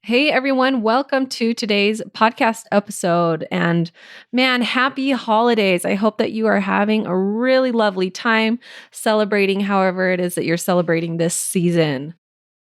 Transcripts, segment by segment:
Hey everyone, welcome to today's podcast episode. And man, happy holidays. I hope that you are having a really lovely time celebrating however it is that you're celebrating this season.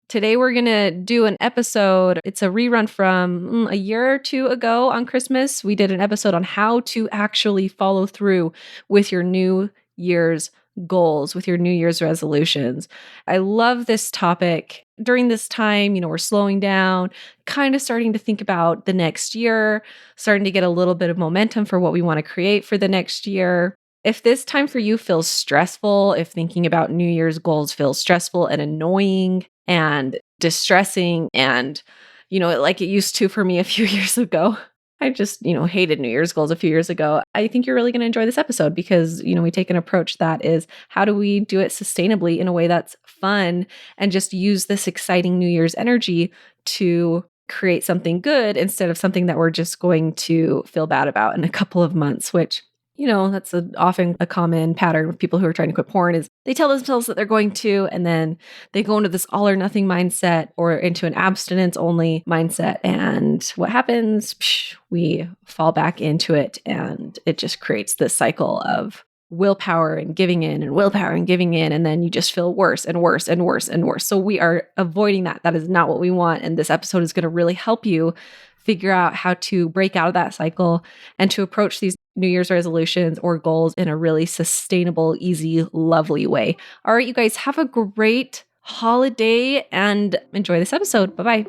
Today we're going to do an episode. It's a rerun from a year or two ago on Christmas. We did an episode on how to actually follow through with your New Year's goals, with your New Year's resolutions. I love this topic. During this time, we're slowing down, kind of starting to think about the next year, starting to get a little bit of momentum for what we want to create for the next year. If this time for you feels stressful, if thinking about New Year's goals feels stressful and annoying and distressing and, like it used to for me a few years ago, I just, hated New Year's goals a few years ago. I think you're really going to enjoy this episode because, we take an approach that is how do we do it sustainably in a way that's fun and just use this exciting New Year's energy to create something good instead of something that we're just going to feel bad about in a couple of months, which that's often a common pattern with people who are trying to quit porn is they tell themselves that they're going to, and then they go into this all or nothing mindset or into an abstinence only mindset. And what happens? We fall back into it, and it just creates this cycle of willpower and giving in and willpower and giving in. And then you just feel worse and worse and worse and worse. So we are avoiding that. That is not what we want. And this episode is going to really help you figure out how to break out of that cycle and to approach these New Year's resolutions or goals in a really sustainable, easy, lovely way. All right, you guys, have a great holiday and enjoy this episode. Bye-bye.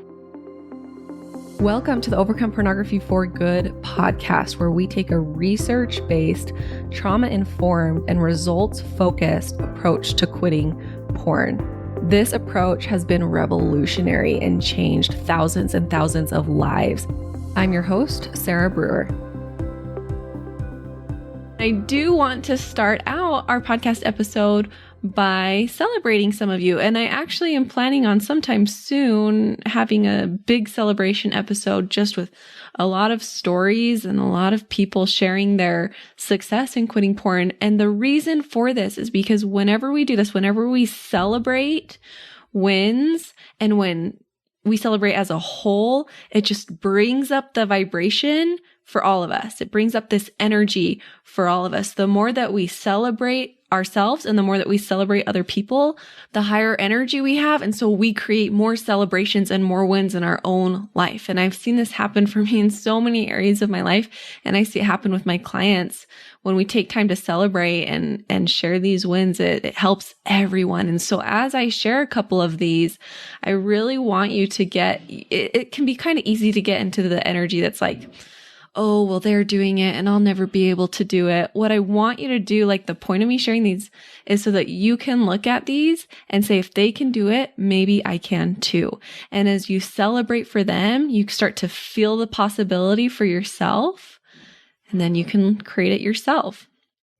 Welcome to the Overcome Pornography for Good podcast, where we take a research-based, trauma-informed, and results-focused approach to quitting porn. This approach has been revolutionary and changed thousands and thousands of lives. I'm your host, Sarah Brewer. I do want to start out our podcast episode by celebrating some of you. And I actually am planning on sometime soon having a big celebration episode just with a lot of stories and a lot of people sharing their success in quitting porn. And the reason for this is because whenever we do this, whenever we celebrate wins and when we celebrate as a whole, it just brings up the vibration for all of us. It brings up this energy for all of us. The more that we celebrate ourselves and the more that we celebrate other people, the higher energy we have. And so we create more celebrations and more wins in our own life. And I've seen this happen for me in so many areas of my life. And I see it happen with my clients. When we take time to celebrate and share these wins, it helps everyone. And so as I share a couple of these, I really want you to it can be kind of easy to get into the energy that's like, oh, well, they're doing it and I'll never be able to do it. What I want you to do, like the point of me sharing these is so that you can look at these and say, if they can do it, maybe I can too. And as you celebrate for them, you start to feel the possibility for yourself, and then you can create it yourself.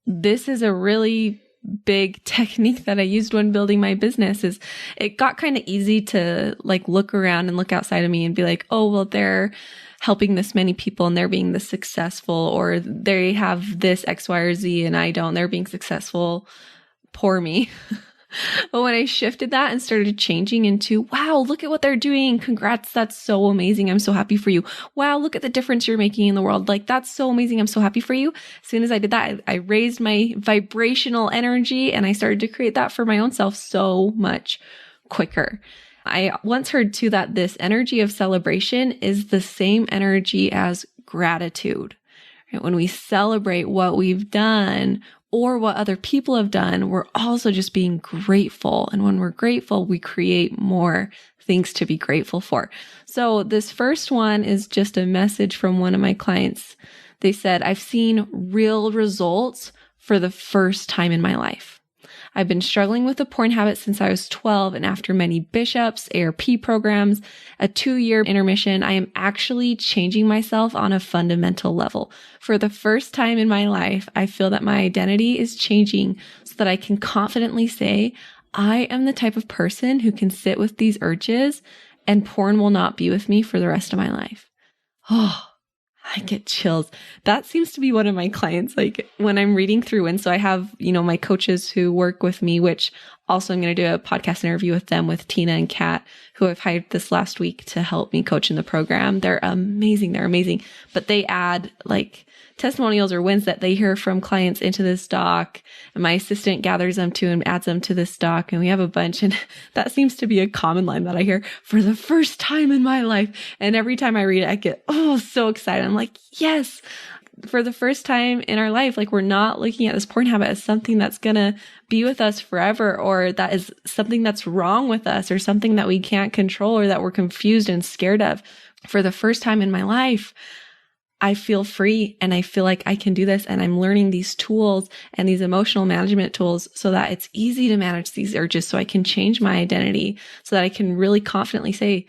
This is a really big technique that I used when building my business. Is it got kind of easy to like look around and look outside of me and be like, oh, well, they're helping this many people and they're being this successful, or they have this X, Y, or Z and I don't, they're being successful. Poor me. But when I shifted that and started changing into, wow, look at what they're doing. Congrats. That's so amazing. I'm so happy for you. Wow, look at the difference you're making in the world. Like, that's so amazing. I'm so happy for you. As soon as I did that, I raised my vibrational energy and I started to create that for my own self so much quicker. I once heard too that this energy of celebration is the same energy as gratitude. Right? When we celebrate what we've done or what other people have done, we're also just being grateful. And when we're grateful, we create more things to be grateful for. So this first one is just a message from one of my clients. They said, I've seen real results for the first time in my life. I've been struggling with the porn habit since I was 12, and after many bishops, ARP programs, a 2-year intermission, I am actually changing myself on a fundamental level. For the first time in my life, I feel that my identity is changing so that I can confidently say, I am the type of person who can sit with these urges and porn will not be with me for the rest of my life. Oh, I get chills. That seems to be one of my clients, like when I'm reading through. And so I have, my coaches who work with me, which Also, I'm going to do a podcast interview with them, with Tina and Kat, who I've hired this last week to help me coach in the program. They're amazing. They're amazing. But they add like testimonials or wins that they hear from clients into this doc. And my assistant gathers them too and adds them to this doc. And we have a bunch. And that seems to be a common line that I hear for the first time in my life. And every time I read it, I get, so excited. I'm like, yes. For the first time in our life, like we're not looking at this porn habit as something that's going to be with us forever, or that is something that's wrong with us, or something that we can't control, or that we're confused and scared of. For the first time in my life, I feel free and I feel like I can do this, and I'm learning these tools and these emotional management tools so that it's easy to manage these urges, so I can change my identity, so that I can really confidently say,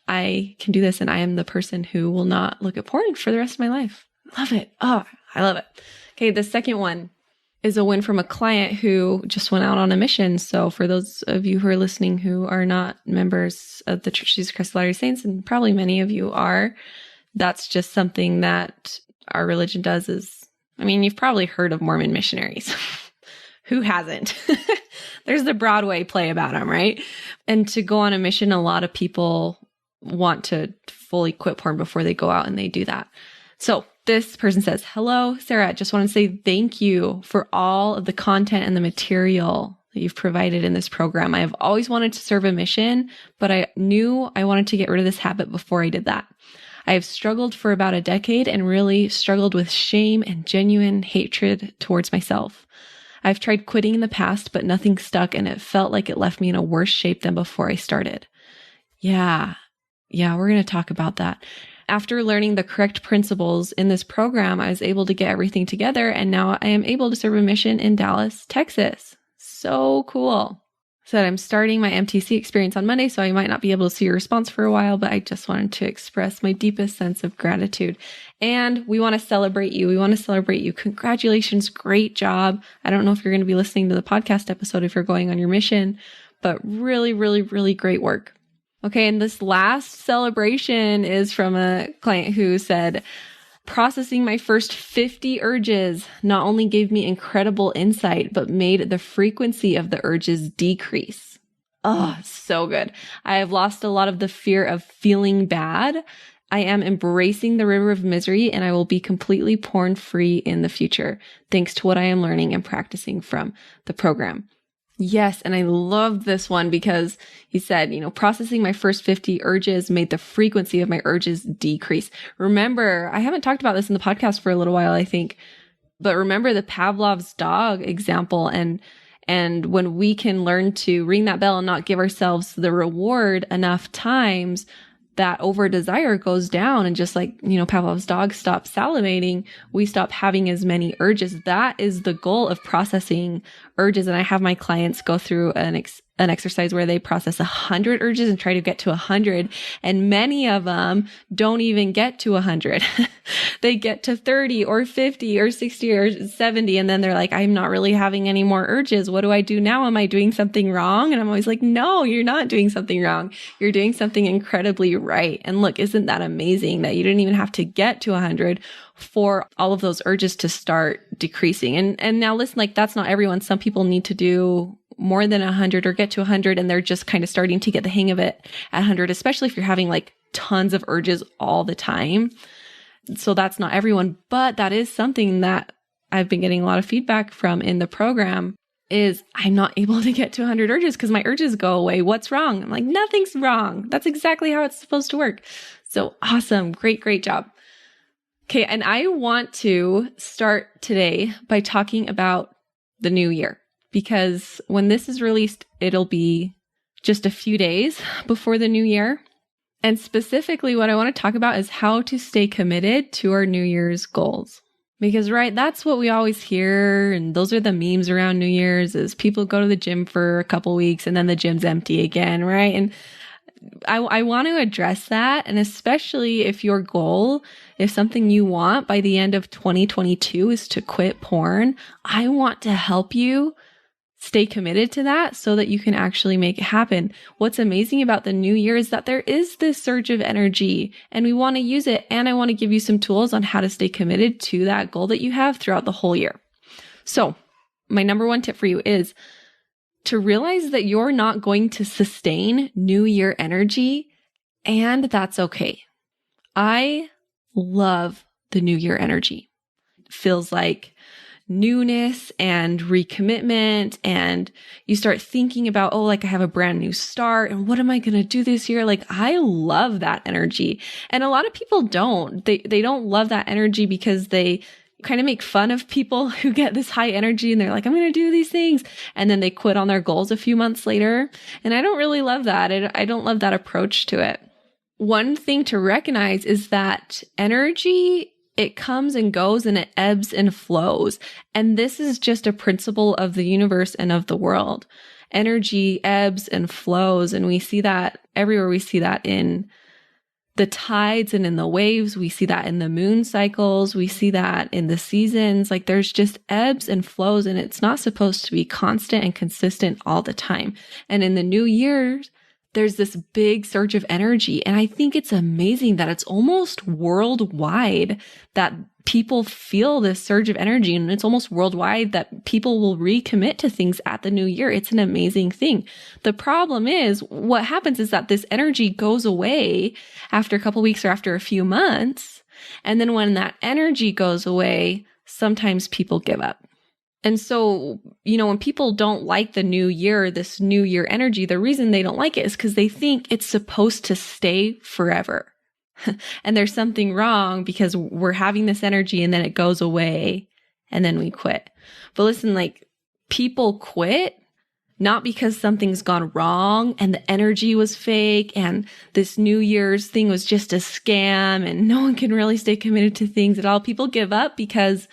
I can do this and I am the person who will not look at porn for the rest of my life. Love it. Oh, I love it. Okay. The second one is a win from a client who just went out on a mission. So for those of you who are listening who are not members of the Church of Jesus Christ of Latter-day Saints, and probably many of you are, that's just something that our religion does you've probably heard of Mormon missionaries. Who hasn't? There's the Broadway play about them, right? And to go on a mission, a lot of people want to fully quit porn before they go out, and they do that. So this person says, hello, Sarah, just want to say thank you for all of the content and the material that you've provided in this program. I have always wanted to serve a mission, but I knew I wanted to get rid of this habit before I did that. I have struggled for about a decade and really struggled with shame and genuine hatred towards myself. I've tried quitting in the past, but nothing stuck, and it felt like it left me in a worse shape than before I started. Yeah, we're going to talk about that. After learning the correct principles in this program, I was able to get everything together, and now I am able to serve a mission in Dallas, Texas. So cool. Said I'm starting my MTC experience on Monday, so I might not be able to see your response for a while, but I just wanted to express my deepest sense of gratitude. And we want to celebrate you. Congratulations. Great job. I don't know if you're going to be listening to the podcast episode if you're going on your mission, but really, really, really great work. Okay, and this last celebration is from a client who said, processing my first 50 urges not only gave me incredible insight, but made the frequency of the urges decrease. Oh, so good. I have lost a lot of the fear of feeling bad. I am embracing the river of misery, and I will be completely porn-free in the future, thanks to what I am learning and practicing from the program. Yes. And I love this one because he said, processing my first 50 urges made the frequency of my urges decrease. Remember, I haven't talked about this in the podcast for a little while, I think, but remember the Pavlov's dog example. And when we can learn to ring that bell and not give ourselves the reward enough times, that over desire goes down, and just like, Pavlov's dog stops salivating, we stop having as many urges. That is the goal of processing urges. And I have my clients go through an exercise where they process 100 urges and try to get to 100. And many of them don't even get to 100. They get to 30 or 50 or 60 or 70. And then they're like, I'm not really having any more urges. What do I do now? Am I doing something wrong? And I'm always like, no, you're not doing something wrong. You're doing something incredibly right. And look, isn't that amazing that you didn't even have to get to 100 for all of those urges to start decreasing? And now listen, like that's not everyone. Some people need to do more than 100 or get to 100, and they're just kind of starting to get the hang of it at 100, especially if you're having like tons of urges all the time. So that's not everyone, but that is something that I've been getting a lot of feedback from in the program is I'm not able to get to 100 urges because my urges go away. What's wrong? I'm like, nothing's wrong. That's exactly how it's supposed to work. So awesome. Great job. Okay. And I want to start today by talking about the new year, because when this is released, it'll be just a few days before the new year. And specifically, what I want to talk about is how to stay committed to our New Year's goals. Because, right, that's what we always hear. And those are the memes around New Year's is people go to the gym for a couple weeks and then the gym's empty again, right? And I want to address that. And especially if your goal, if something you want by the end of 2022 is to quit porn, I want to help you stay committed to that so that you can actually make it happen. What's amazing about the new year is that there is this surge of energy and we want to use it. And I want to give you some tools on how to stay committed to that goal that you have throughout the whole year. So my number one tip for you is to realize that you're not going to sustain New Year energy, and that's okay. I love the New Year energy. It feels like newness and recommitment, and you start thinking about, oh, like I have a brand new start and what am I going to do this year? Like I love that energy. And a lot of people don't. They don't love that energy because they kind of make fun of people who get this high energy and they're like, I'm going to do these things. And then they quit on their goals a few months later. And I don't really love that. I don't love that approach to it. One thing to recognize is that energy, it comes and goes and it ebbs and flows. And this is just a principle of the universe and of the world. Energy ebbs and flows. And we see that everywhere. We see that in the tides and in the waves. We see that in the moon cycles. We see that in the seasons. Like there's just ebbs and flows, and it's not supposed to be constant and consistent all the time. And in the new year, there's this big surge of energy. And I think it's amazing that it's almost worldwide that people feel this surge of energy. And it's almost worldwide that people will recommit to things at the new year. It's an amazing thing. The problem is what happens is that this energy goes away after a couple weeks or after a few months. And then when that energy goes away, sometimes people give up. And so, when people don't like the new year, this new year energy, the reason they don't like it is because they think it's supposed to stay forever. And there's something wrong because we're having this energy and then it goes away and then we quit. But listen, like people quit not because something's gone wrong and the energy was fake and this New Year's thing was just a scam and no one can really stay committed to things at all. People give up because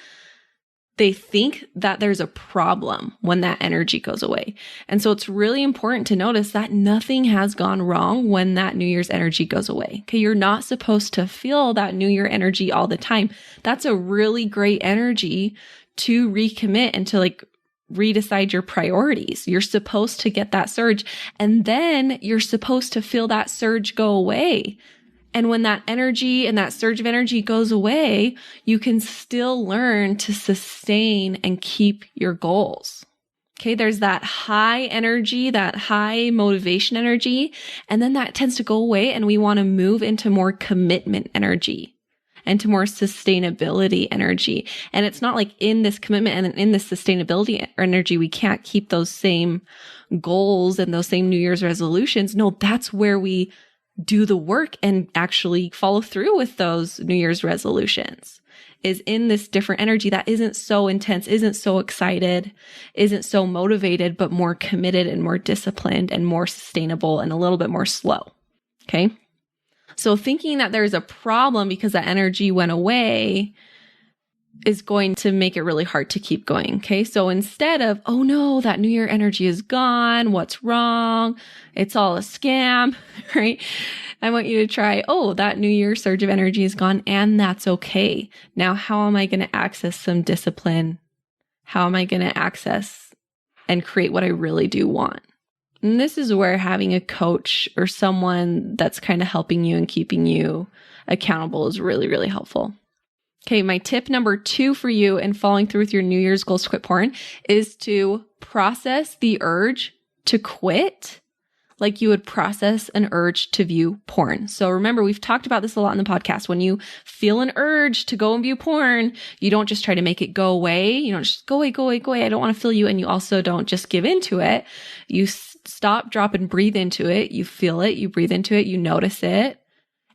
they think that there's a problem when that energy goes away. And so it's really important to notice that nothing has gone wrong when that New Year's energy goes away. Okay, you're not supposed to feel that New Year energy all the time. That's a really great energy to recommit and to like redecide your priorities. You're supposed to get that surge, and then you're supposed to feel that surge go away. And when that energy and that surge of energy goes away, you can still learn to sustain and keep your goals. Okay, there's that high energy, that high motivation energy, and then that tends to go away and we want to move into more commitment energy and to more sustainability energy. And it's not like in this commitment and in this sustainability energy, we can't keep those same goals and those same New Year's resolutions. No, that's where we do the work and actually follow through with those New Year's resolutions, is in this different energy that isn't so intense, isn't so excited, isn't so motivated, but more committed and more disciplined and more sustainable and a little bit more slow. Okay. So thinking that there's a problem because that energy went away is going to make it really hard to keep going. Okay. So instead of, oh no, that New Year energy is gone. What's wrong? It's all a scam, right? I want you to try, oh, that New Year surge of energy is gone and that's okay. Now, how am I going to access some discipline? How am I going to access and create what I really do want? And this is where having a coach or someone that's kind of helping you and keeping you accountable is really, really helpful. Okay, my tip number 2 for you in following through with your New Year's goals to quit porn is to process the urge to quit like you would process an urge to view porn. So remember, we've talked about this a lot in the podcast. When you feel an urge to go and view porn, you don't just try to make it go away. You don't just go away, go away, go away. I don't want to feel you. And you also don't just give into it. You stop, drop, and breathe into it. You feel it. You breathe into it. You notice it.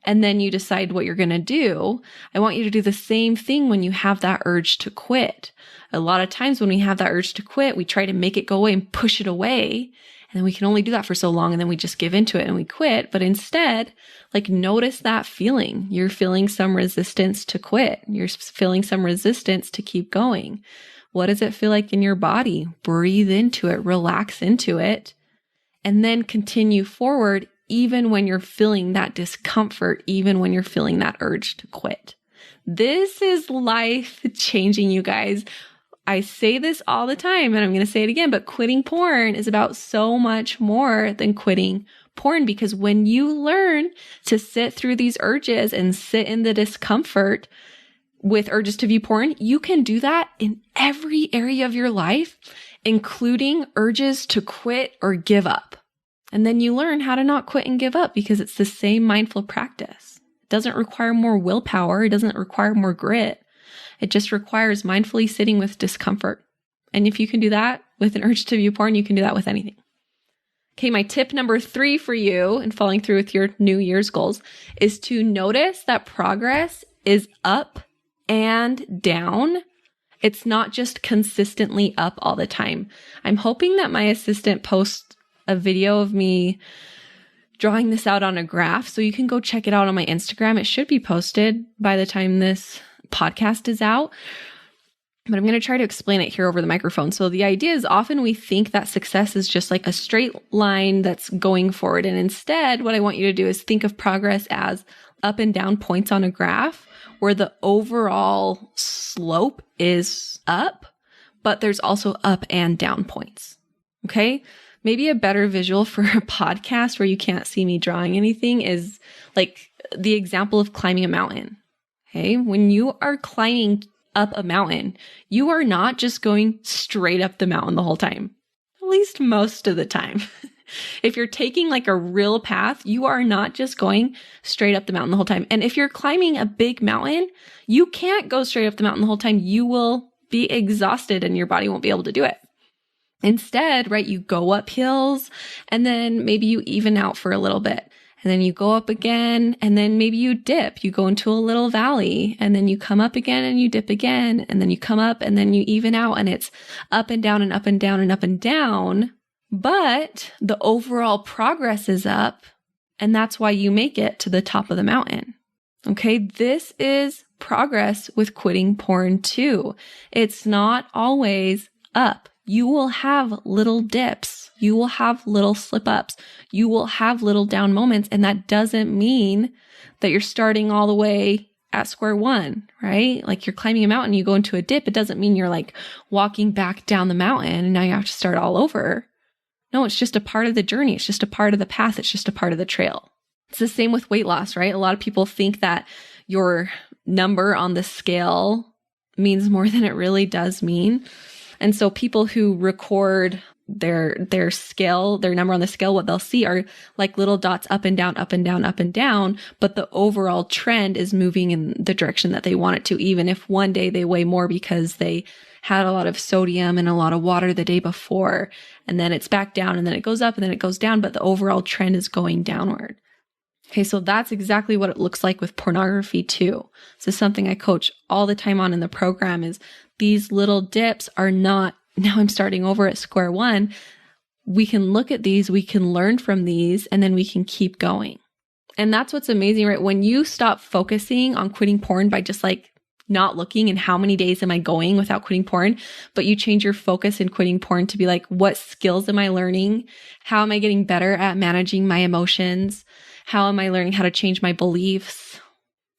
And then you decide what you're going to do. I want you to do the same thing when you have that urge to quit. A lot of times when we have that urge to quit, we try to make it go away and push it away. And then we can only do that for so long. And then we just give into it and we quit. But instead, like notice that feeling. You're feeling some resistance to quit. You're feeling some resistance to keep going. What does it feel like in your body? Breathe into it, relax into it, and then continue forward even when you're feeling that discomfort, even when you're feeling that urge to quit. This is life changing, you guys. I say this all the time and I'm going to say it again, but quitting porn is about so much more than quitting porn, because when you learn to sit through these urges and sit in the discomfort with urges to view porn, you can do that in every area of your life including urges to quit or give up. And then you learn how to not quit and give up because it's the same mindful practice. It doesn't require more willpower. It doesn't require more grit. It just requires mindfully sitting with discomfort. And if you can do that with an urge to view porn, you can do that with anything. Okay, my tip number 3 for you in following through with your New Year's goals is to notice that progress is up and down. It's not just consistently up all the time. I'm hoping that my assistant posts a video of me drawing this out on a graph, so you can go check it out on my Instagram. It should be posted by the time this podcast is out. But I'm going to try to explain it here over the microphone. So the idea is often we think that success is just like a straight line that's going forward. And instead, what I want you to do is think of progress as up and down points on a graph where the overall slope is up, but there's also up and down points. Okay? Maybe a better visual for a podcast where you can't see me drawing anything is like the example of climbing a mountain. Okay? When you are climbing up a mountain, you are not just going straight up the mountain the whole time, at least most of the time. If you're taking like a real path, you are not just going straight up the mountain the whole time. And if you're climbing a big mountain, you can't go straight up the mountain the whole time. You will be exhausted and your body won't be able to do it. Instead, right, you go up hills and then maybe you even out for a little bit. And then you go up again, and then maybe you dip. You go into a little valley, and then you come up again and you dip again, and then you come up and then you even out, and it's up and down and up and down and up and down. But the overall progress is up, and that's why you make it to the top of the mountain. Okay, this is progress with quitting porn too. It's not always up. You will have little dips. You will have little slip ups. You will have little down moments. And that doesn't mean that you're starting all the way at square one, right? Like you're climbing a mountain, you go into a dip. It doesn't mean you're like walking back down the mountain and now you have to start all over. No, it's just a part of the journey. It's just a part of the path. It's just a part of the trail. It's the same with weight loss, right? A lot of people think that your number on the scale means more than it really does mean. And so people who record their scale, their number on the scale, what they'll see are like little dots up and down, up and down, up and down. But the overall trend is moving in the direction that they want it to, even if one day they weigh more because they had a lot of sodium and a lot of water the day before. And then it's back down and then it goes up and then it goes down. But the overall trend is going downward. Okay, so that's exactly what it looks like with pornography too. So something I coach all the time on in the program is these little dips are not, now I'm starting over at square one. We can look at these, we can learn from these, and then we can keep going. And that's what's amazing, right? When you stop focusing on quitting porn by just like not looking and how many days am I going without quitting porn, but you change your focus in quitting porn to be like, what skills am I learning? How am I getting better at managing my emotions? How am I learning how to change my beliefs?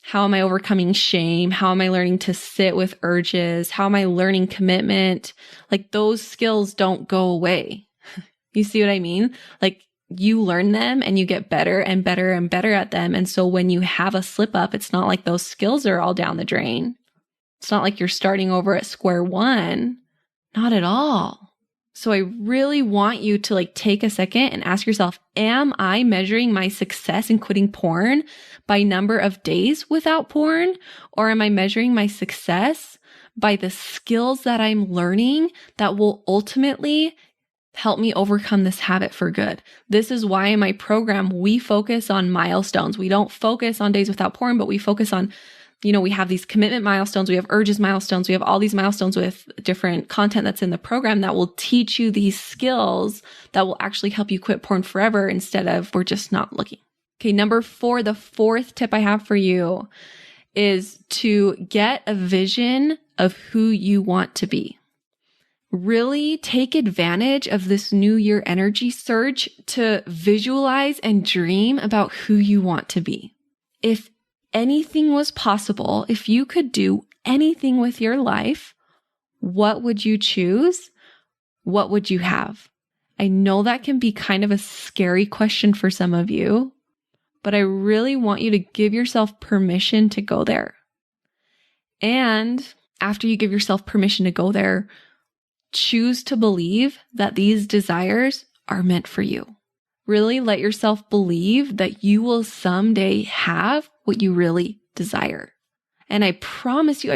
How am I overcoming shame? How am I learning to sit with urges? How am I learning commitment? Like those skills don't go away. You see what I mean? Like you learn them and you get better and better and better at them. And so when you have a slip up, it's not like those skills are all down the drain. It's not like you're starting over at square one. Not at all. So I really want you to like take a second and ask yourself, am I measuring my success in quitting porn by number of days without porn? Or am I measuring my success by the skills that I'm learning that will ultimately help me overcome this habit for good? This is why in my program, we focus on milestones. We don't focus on days without porn, but we focus on, we have these commitment milestones, we have urges milestones, we have all these milestones with different content that's in the program that will teach you these skills that will actually help you quit porn forever instead of we're just not looking. Okay, number 4, the 4th tip I have for you is to get a vision of who you want to be. Really take advantage of this new year energy surge to visualize and dream about who you want to be. If anything was possible, if you could do anything with your life, what would you choose? What would you have? I know that can be kind of a scary question for some of you, but I really want you to give yourself permission to go there. And after you give yourself permission to go there, choose to believe that these desires are meant for you. Really let yourself believe that you will someday have what you really desire. And I promise you,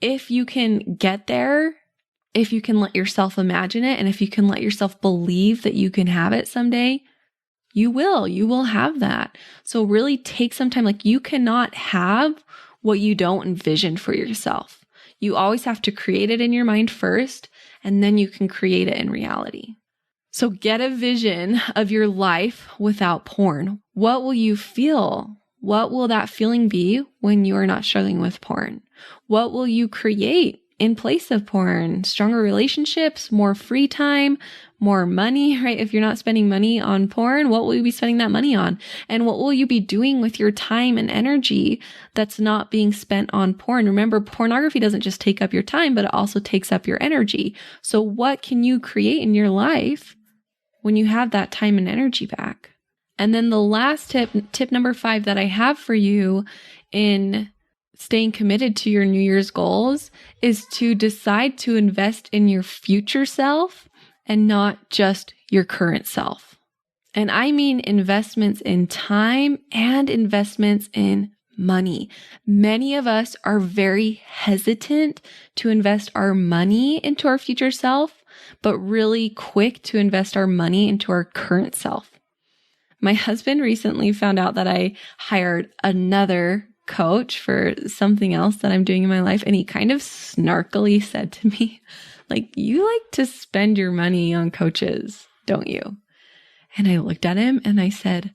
if you can get there, if you can let yourself imagine it, and if you can let yourself believe that you can have it someday, you will have that. So really take some time. Like, you cannot have what you don't envision for yourself. You always have to create it in your mind first, and then you can create it in reality. So get a vision of your life without porn. What will you feel? What will that feeling be when you are not struggling with porn? What will you create in place of porn? Stronger relationships, more free time, more money, right? If you're not spending money on porn, what will you be spending that money on? And what will you be doing with your time and energy that's not being spent on porn? Remember, pornography doesn't just take up your time, but it also takes up your energy. So what can you create in your life when you have that time and energy back? And then the last tip number 5 that I have for you in staying committed to your New Year's goals is to decide to invest in your future self and not just your current self. And I mean investments in time and investments in money. Many of us are very hesitant to invest our money into our future self, but really quick to invest our money into our current self. My husband recently found out that I hired another coach for something else that I'm doing in my life. And he kind of snarkily said to me, like, you like to spend your money on coaches, don't you? And I looked at him and I said,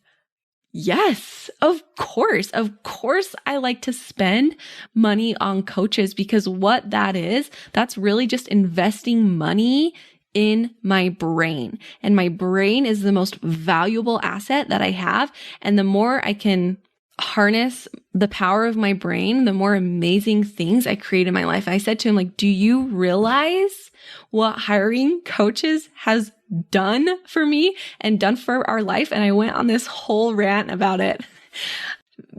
yes, of course. Of course, I like to spend money on coaches, because what that is, that's really just investing money in my brain. And my brain is the most valuable asset that I have. And the more I can harness the power of my brain, the more amazing things I create in my life. I said to him, like, do you realize what hiring coaches has done for me and done for our life? And I went on this whole rant about it.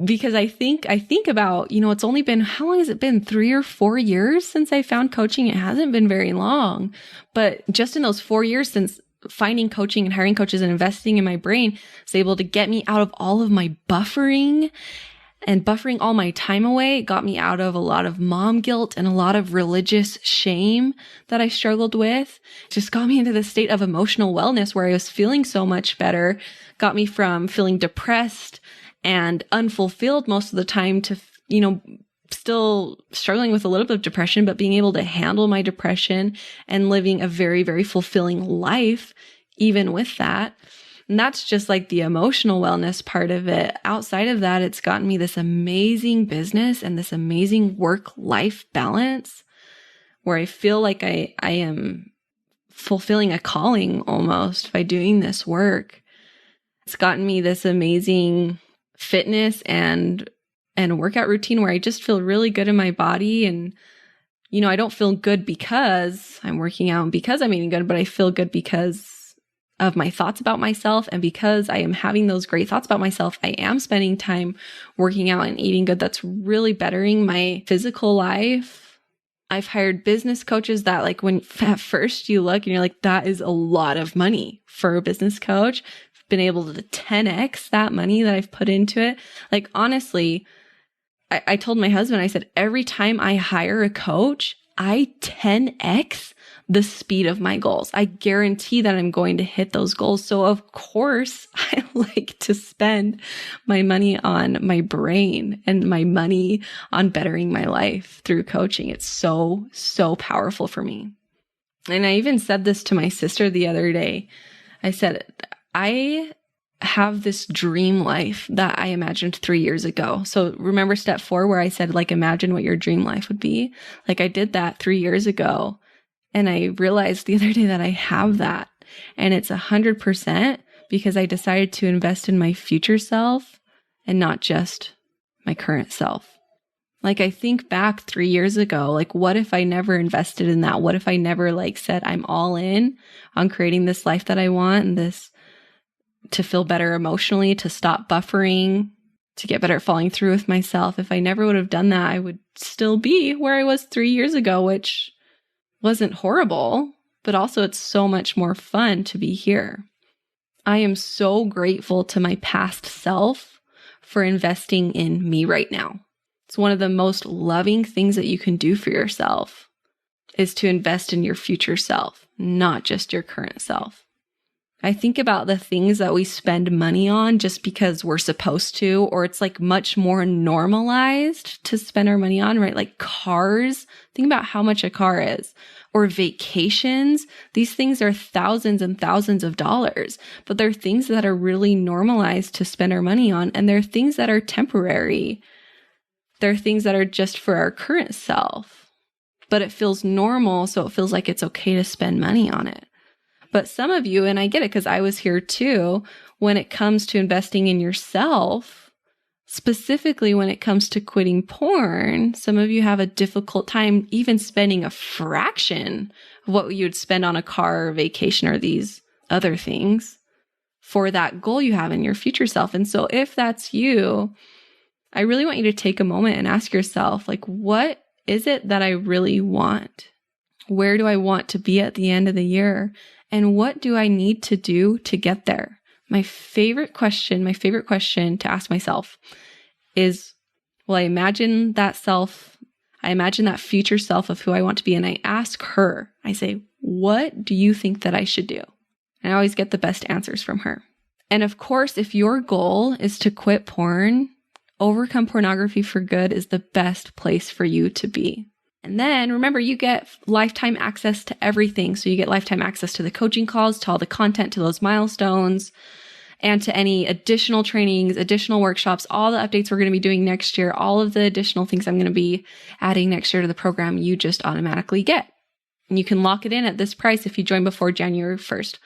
Because I think about, it's only been, how long has it been? 3 or 4 years since I found coaching? It hasn't been very long, but just in those 4 years since finding coaching and hiring coaches and investing in my brain, was able to get me out of all of my buffering and buffering all my time away. It got me out of a lot of mom guilt and a lot of religious shame that I struggled with. It just got me into this state of emotional wellness where I was feeling so much better, got me from feeling depressed and unfulfilled most of the time to, still struggling with a little bit of depression, but being able to handle my depression and living a very, very fulfilling life, even with that. And that's just like the emotional wellness part of it. Outside of that, it's gotten me this amazing business and this amazing work-life balance where I feel like I am fulfilling a calling almost by doing this work. It's gotten me this amazing fitness and workout routine where I just feel really good in my body. And, I don't feel good because I'm working out and because I'm eating good, but I feel good because of my thoughts about myself. And because I am having those great thoughts about myself, I am spending time working out and eating good. That's really bettering my physical life. I've hired business coaches that, like, when at first you look and you're like, that is a lot of money for a business coach. I've been able to 10x that money that I've put into it. Like, honestly, I told my husband, I said, every time I hire a coach, I 10x the speed of my goals. I guarantee that I'm going to hit those goals. So of course, I like to spend my money on my brain and my money on bettering my life through coaching. It's so, so powerful for me. And I even said this to my sister the other day. I said, I have this dream life that I imagined 3 years ago. So remember step 4 where I said, like, imagine what your dream life would be? Like, I did that 3 years ago. And I realized the other day that I have that. And it's 100% because I decided to invest in my future self and not just my current self. Like, I think back 3 years ago, like, what if I never invested in that? What if I never, like, said I'm all in on creating this life that I want and this to feel better emotionally, to stop buffering, to get better at following through with myself? If I never would have done that, I would still be where I was 3 years ago, which wasn't horrible, but also it's so much more fun to be here. I am so grateful to my past self for investing in me right now. It's one of the most loving things that you can do for yourself is to invest in your future self, not just your current self. I think about the things that we spend money on just because we're supposed to, or it's like much more normalized to spend our money on, right? Like cars. Think about how much a car is, or vacations. These things are thousands and thousands of dollars, but they're things that are really normalized to spend our money on. And they're things that are temporary. They're things that are just for our current self, but it feels normal. So it feels like it's okay to spend money on it. But some of you, and I get it because I was here too, when it comes to investing in yourself, specifically when it comes to quitting porn, some of you have a difficult time even spending a fraction of what you would spend on a car or vacation or these other things for that goal you have in your future self. And so if that's you, I really want you to take a moment and ask yourself, like, what is it that I really want? Where do I want to be at the end of the year? And what do I need to do to get there? My favorite question to ask myself is, well, I imagine that future self of who I want to be. And I ask her, I say, what do you think that I should do? And I always get the best answers from her. And of course, if your goal is to quit porn, Overcome Pornography for Good is the best place for you to be. And then remember, you get lifetime access to everything. So you get lifetime access to the coaching calls, to all the content, to those milestones, and to any additional trainings, additional workshops, all the updates we're going to be doing next year, all of the additional things I'm going to be adding next year to the program, you just automatically get. And you can lock it in at this price if you join before January 1st.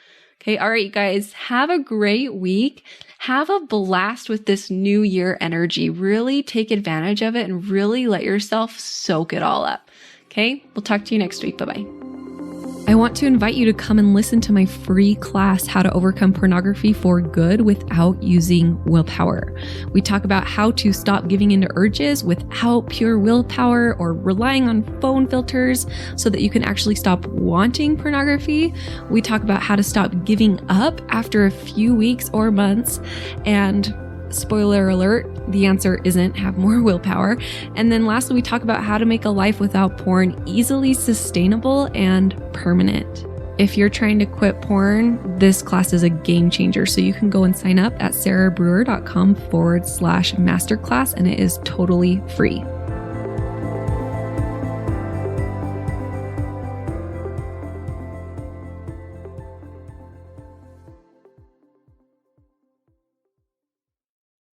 Okay. All right, you guys, have a great week. Have a blast with this new year energy. Really take advantage of it and really let yourself soak it all up. Okay. We'll talk to you next week. Bye-bye. I want to invite you to come and listen to my free class, How to Overcome Pornography for Good Without Using Willpower. We talk about how to stop giving into urges without pure willpower or relying on phone filters so that you can actually stop wanting pornography. We talk about how to stop giving up after a few weeks or months. And spoiler alert, the answer isn't have more willpower. And then lastly, we talk about how to make a life without porn easily sustainable and permanent. If you're trying to quit porn, this class is a game changer. So you can go and sign up at sarahbrewer.com/masterclass, and it is totally free.